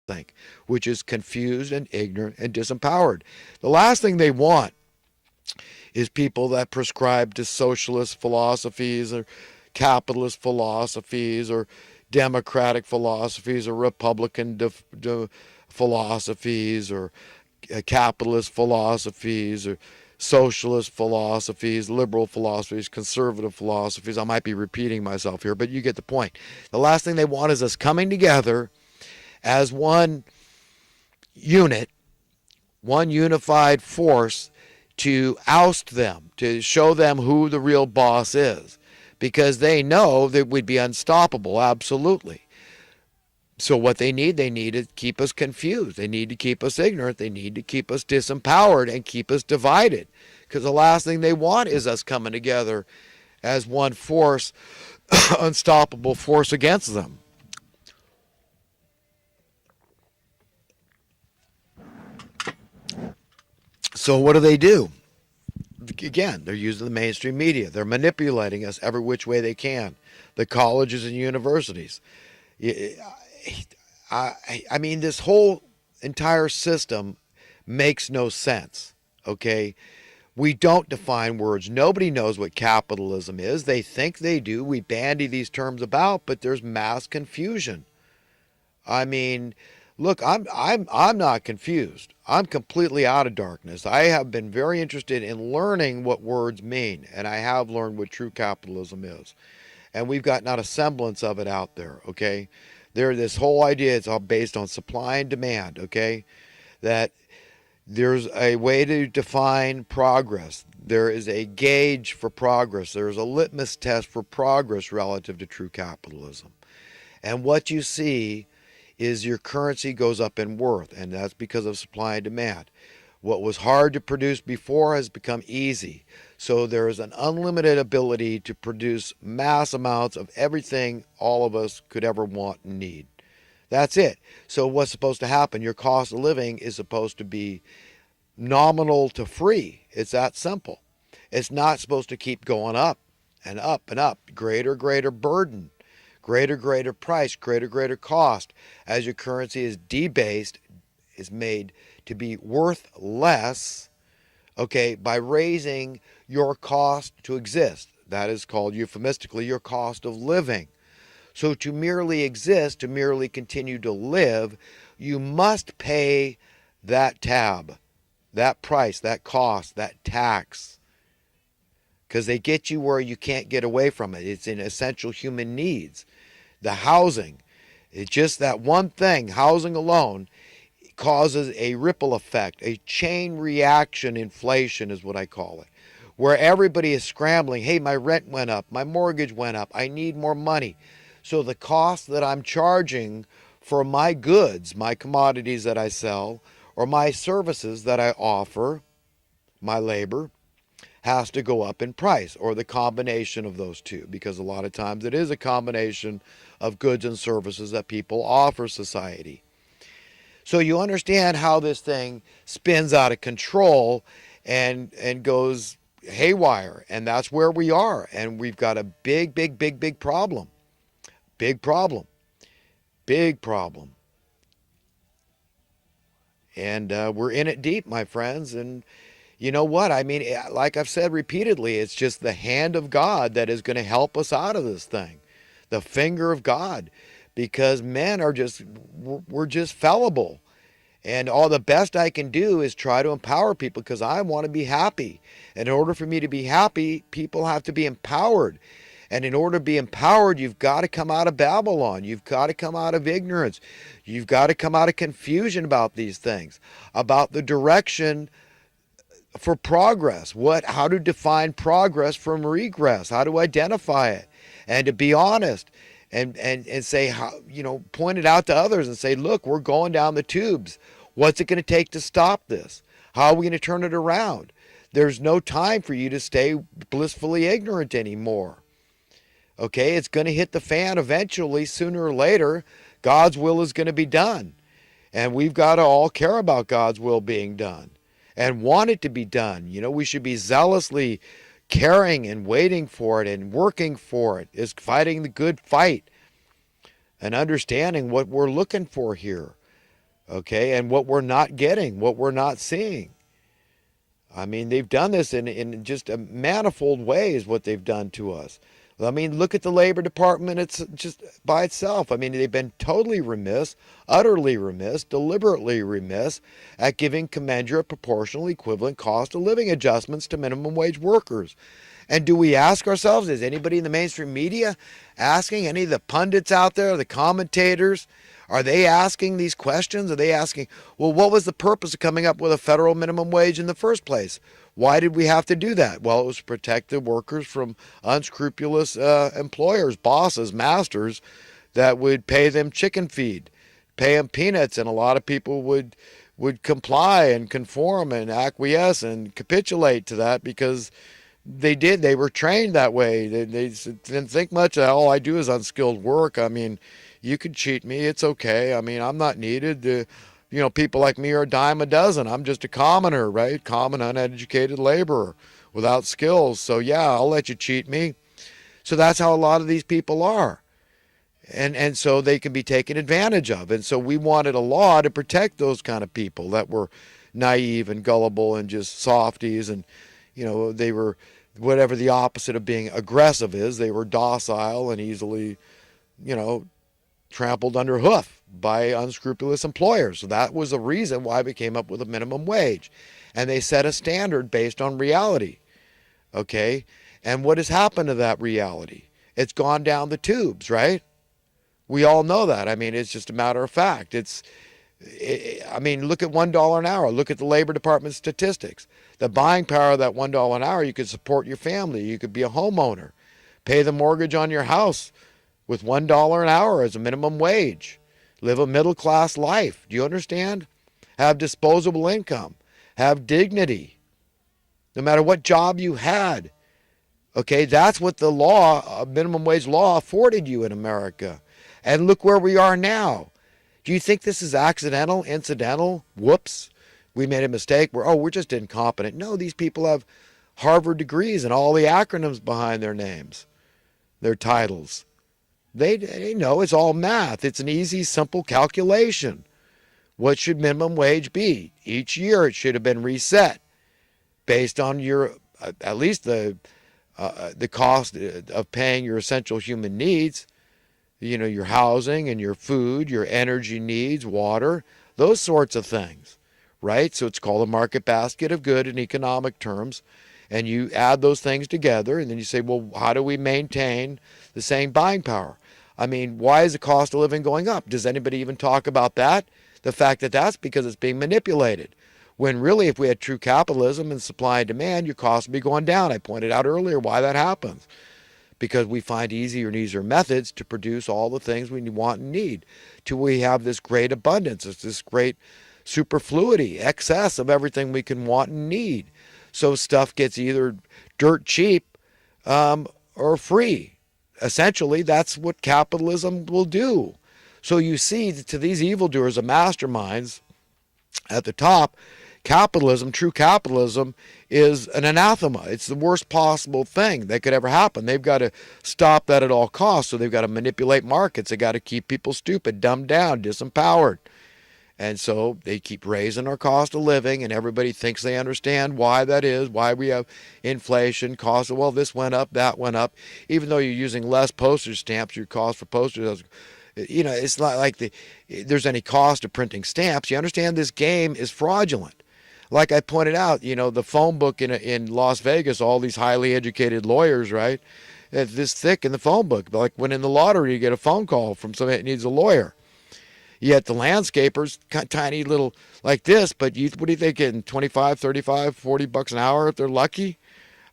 think, which is confused and ignorant and disempowered. The last thing they want is people that prescribe to socialist philosophies or capitalist philosophies or democratic philosophies or republican philosophies or capitalist philosophies or socialist philosophies, liberal philosophies, conservative philosophies. I might be repeating myself here, but you get the point. The last thing they want is us coming together as one unit, one unified force to oust them, to show them who the real boss is, because they know that we'd be unstoppable, absolutely. So what they need to keep us confused. They need to keep us ignorant. They need to keep us disempowered and keep us divided. Because the last thing they want is us coming together as one force, unstoppable force against them. So what do? Again, they're using the mainstream media. They're manipulating us every which way they can. The colleges and universities. I mean, this whole entire system makes no sense. Okay, we don't define words. Nobody knows what capitalism is. They think they do. We bandy these terms about, but there's mass confusion. I mean, look, I'm not confused. I'm completely out of darkness. I have been very interested in learning what words mean, and I have learned what true capitalism is. And we've got not a semblance of it out there, okay? This whole idea is all based on supply and demand, okay? That there's a way to define progress. There is a gauge for progress. There's a litmus test for progress relative to true capitalism. And what you see is your currency goes up in worth, and that's because of supply and demand. What was hard to produce before has become easy. So there is an unlimited ability to produce mass amounts of everything all of us could ever want and need. That's it. So what's supposed to happen? Your cost of living is supposed to be nominal to free. It's that simple. It's not supposed to keep going up and up and up. Greater burden, greater price, greater cost. As your currency is debased, is made to be worth less, okay, by raising your cost to exist. That is called euphemistically your cost of living. So to merely exist, to merely continue to live, you must pay that tab, that price, that cost, that tax. Because they get you where you can't get away from it. It's in essential human needs. The housing, it's just that one thing, housing alone, causes a ripple effect, a chain reaction inflation is what I call it, where everybody is scrambling. Hey, my rent went up, my mortgage went up, I need more money. So the cost that I'm charging for my goods, my commodities that I sell, or my services that I offer, my labor, has to go up in price, or the combination of those two, because a lot of times it is a combination of goods and services that people offer society. So you understand how this thing spins out of control and goes haywire, and that's where we are, and we've got a big problem. Big problem. Big problem. And we're in it deep, my friends. And you know what? I mean, like I've said repeatedly, it's just the hand of God that is going to help us out of this thing. The finger of God. Because men are just, we're just fallible. And all the best I can do is try to empower people because I want to be happy. And in order for me to be happy, people have to be empowered. And in order to be empowered, you've got to come out of Babylon. You've got to come out of ignorance. You've got to come out of confusion about these things, about the direction for progress. How to define progress from regress, how to identify it, and to be honest and say, how, point it out to others and say, look, we're going down the tubes. What's it going to take to stop this? How are we going to turn it around? There's no time for you to stay blissfully ignorant anymore. Okay, it's going to hit the fan eventually, sooner or later. God's will is going to be done. And we've got to all care about God's will being done and want it to be done. We should be zealously caring and waiting for it and working for it, is fighting the good fight and understanding what we're looking for here. okay, and what we're not getting, what we're not seeing. I mean, they've done this in just a manifold ways, what they've done to us. I mean, look at the Labor Department. It's just by itself. I mean, they've been totally remiss, utterly remiss, deliberately remiss at giving commensurate, proportional, equivalent cost of living adjustments to minimum wage workers. And do we ask ourselves, is anybody in the mainstream media asking, any of the pundits out there, the commentators, are they asking these questions? Are they asking, well, what was the purpose of coming up with a federal minimum wage in the first place? Why did we have to do that? Well, it was to protect the workers from unscrupulous employers, bosses, masters that would pay them chicken feed, pay them peanuts, and a lot of people would comply and conform and acquiesce and capitulate to that because they did. They were trained that way. They didn't think much of all I do is unskilled work. I mean, you could cheat me. It's okay. I mean, I'm not needed. People like me are a dime a dozen. I'm just a commoner, right? Common, uneducated laborer without skills. So, yeah, I'll let you cheat me. So that's how a lot of these people are. And so they can be taken advantage of. And so we wanted a law to protect those kind of people that were naive and gullible and just softies. And, they were whatever the opposite of being aggressive is. They were docile and easily, trampled under hoof by unscrupulous employers. So that was the reason why we came up with a minimum wage. And they set a standard based on reality. Okay? And what has happened to that reality? It's gone down the tubes, right? We all know that. I mean, it's just a matter of fact. Look at $1 an hour. Look at the Labor Department statistics. The buying power of that $1 an hour, you could support your family. You could be a homeowner. Pay the mortgage on your house with $1 an hour as a minimum wage. Live a middle-class life. Do you understand? Have disposable income. Have dignity. No matter what job you had. Okay, that's what the law, minimum wage law, afforded you in America. And look where we are now. Do you think this is accidental, incidental? Whoops, we made a mistake. We're just incompetent. No, these people have Harvard degrees and all the acronyms behind their names, their titles. They know it's all math. It's an easy, simple calculation. What should minimum wage be? Each year it should have been reset based on your, at least the cost of paying your essential human needs, your housing and your food, your energy needs, water, those sorts of things, right? So it's called a market basket of good in economic terms. And you add those things together and then you say, well, how do we maintain the same buying power? I mean, why is the cost of living going up? Does anybody even talk about that? The fact that that's because it's being manipulated. When really, if we had true capitalism and supply and demand, your costs would be going down. I pointed out earlier why that happens. Because we find easier and easier methods to produce all the things we want and need. Till we have this great abundance. It's this great superfluity, excess of everything we can want and need. So stuff gets either dirt cheap or free. Essentially, that's what capitalism will do. So you see, to these evildoers, the masterminds at the top, capitalism, true capitalism, is an anathema. It's the worst possible thing that could ever happen. They've got to stop that at all costs. So they've got to manipulate markets. They've got to keep people stupid, dumbed down, disempowered. And so they keep raising our cost of living, and everybody thinks they understand why that is, why we have inflation, cost of, well, this went up, that went up. Even though you're using less postage stamps, your cost for postage, it's not like there's any cost of printing stamps. You understand this game is fraudulent. Like I pointed out, the phone book in Las Vegas, all these highly educated lawyers, right? It's this thick in the phone book. Like when in the lottery, you get a phone call from somebody that needs a lawyer. Yet the landscapers, tiny little like this, but what do you think, getting 25, 35, 40 bucks an hour if they're lucky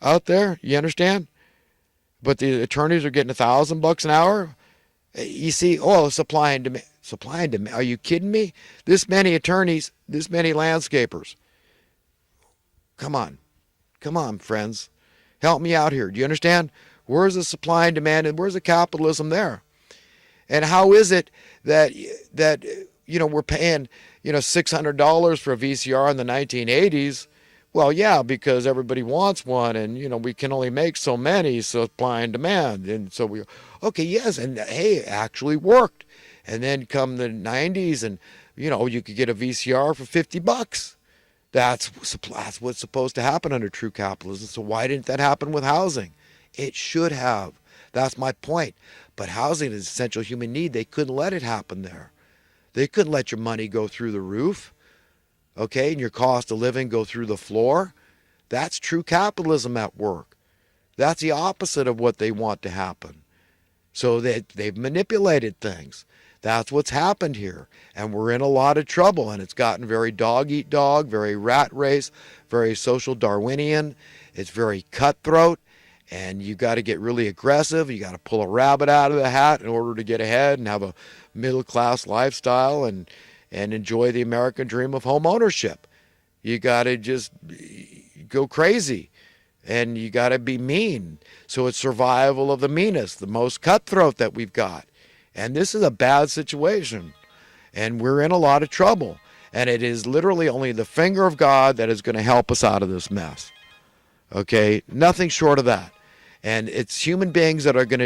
out there? You understand? But the attorneys are getting $1,000 an hour. You see, supply and demand. Supply and demand. Are you kidding me? This many attorneys, this many landscapers. Come on, friends. Help me out here. Do you understand? Where's the supply and demand and where's the capitalism there? And how is it that we're paying $600 for a VCR in the 1980s? Well, yeah, because everybody wants one, and we can only make so many, so supply and demand, and so yes, and hey, it actually worked. And then come the 90s, and You could get a VCR for $50. That's what's supposed to happen under true capitalism. So why didn't that happen with housing? It should have. That's my point. But housing is an essential human need. They couldn't let it happen there. They couldn't let your money go through the roof, okay, and your cost of living go through the floor. That's true capitalism at work. That's the opposite of what they want to happen. So they've manipulated things. That's what's happened here. And we're in a lot of trouble. And it's gotten very dog eat dog, very rat race, very social Darwinian. It's very cutthroat. And you got to get really aggressive. You got to pull a rabbit out of the hat in order to get ahead and have a middle class lifestyle and enjoy the American dream of home ownership. You got to just go crazy. And you got to be mean. So it's survival of the meanest, the most cutthroat that we've got. And this is a bad situation. And we're in a lot of trouble. And it is literally only the finger of God that is going to help us out of this mess. Okay? Nothing short of that. And it's human beings that are going to do